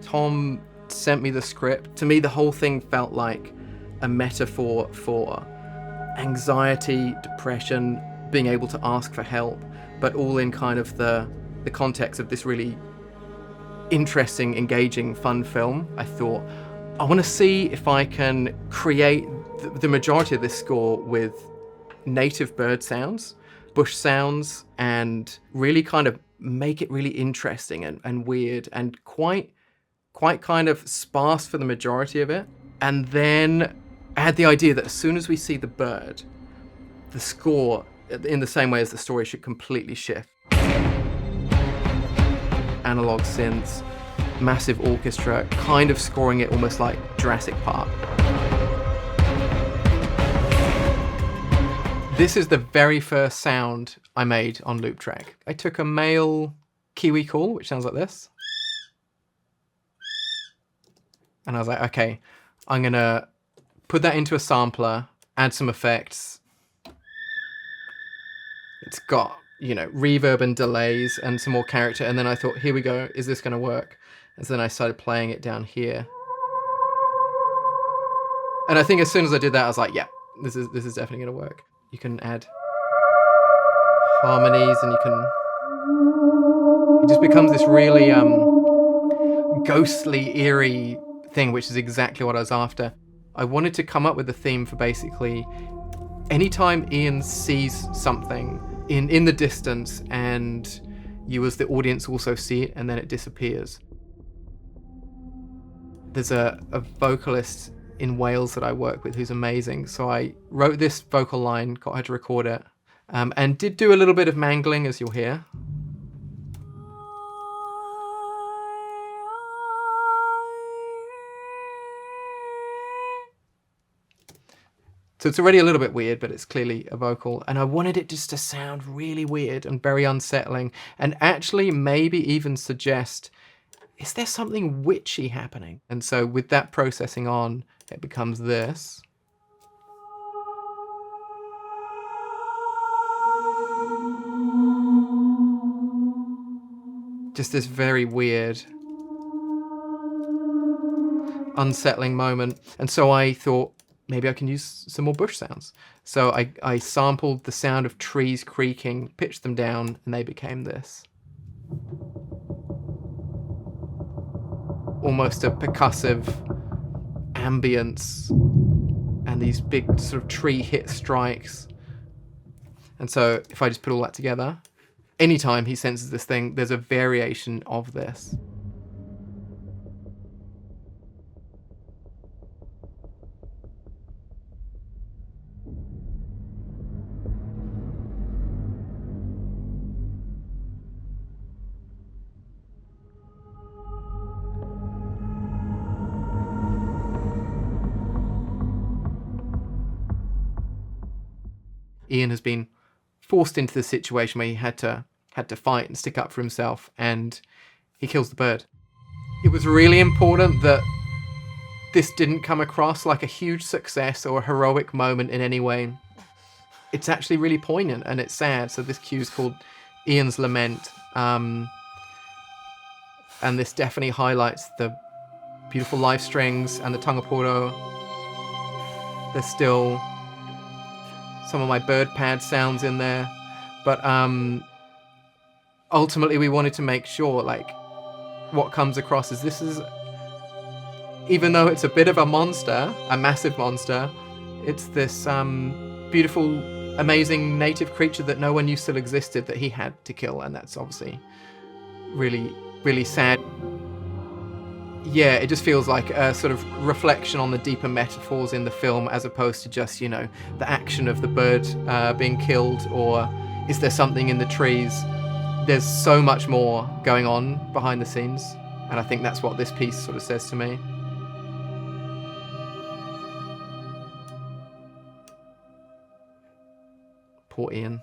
Tom sent me the script. To me, the whole thing felt like a metaphor for anxiety, depression, being able to ask for help, but all in kind of the context of this really interesting, engaging, fun film. I thought, I want to see if I can create the majority of this score with native bird sounds, bush sounds, and really kind of make it really interesting and weird and quite kind of sparse for the majority of it. And then I had the idea that as soon as we see the bird, the score, in the same way as the story, should completely shift. Analog synths, massive orchestra, kind of scoring it almost like Jurassic Park. This is the very first sound I made on Loop Track. I took a male Kiwi call, which sounds like this. And I was like, okay, I'm gonna put that into a sampler, add some effects. It's got, reverb and delays and some more character. And then I thought, here we go, is this gonna work? And so then I started playing it down here. And I think as soon as I did that, I was like, yeah, this is definitely gonna work. You can add harmonies and it just becomes this really ghostly, eerie thing, which is exactly what I was after. I wanted to come up with a theme for basically anytime Ian sees something in the distance and you as the audience also see it and then it disappears. There's a vocalist in Wales that I work with who's amazing. So I wrote this vocal line, got her to record it, and did do a little bit of mangling, as you'll hear. So it's already a little bit weird, but it's clearly a vocal. And I wanted it just to sound really weird and very unsettling, and actually maybe even suggest, is there something witchy happening? And so with that processing on, it becomes this. Just this very weird, unsettling moment. And so I thought, maybe I can use some more bush sounds. So I sampled the sound of trees creaking, pitched them down, and they became this. Almost a percussive ambience and these big sort of tree hit strikes. And so if I just put all that together, anytime he senses this thing, there's a variation of this. Ian has been forced into the situation where he had to fight and stick up for himself, and he kills the bird. It was really important that this didn't come across like a huge success or a heroic moment in any way. It's actually really poignant and it's sad. So this cue is called Ian's Lament, and this definitely highlights the beautiful live strings and the tangaporo. There's still some of my bird pad sounds in there, but ultimately we wanted to make sure, like, what comes across is this is, even though it's a bit of a monster, a massive monster, it's this beautiful, amazing native creature that no one knew still existed that he had to kill, and that's obviously really, really sad. Yeah, it just feels like a sort of reflection on the deeper metaphors in the film, as opposed to just, the action of the bird being killed, or is there something in the trees? There's so much more going on behind the scenes, and I think that's what this piece sort of says to me. Poor Ian.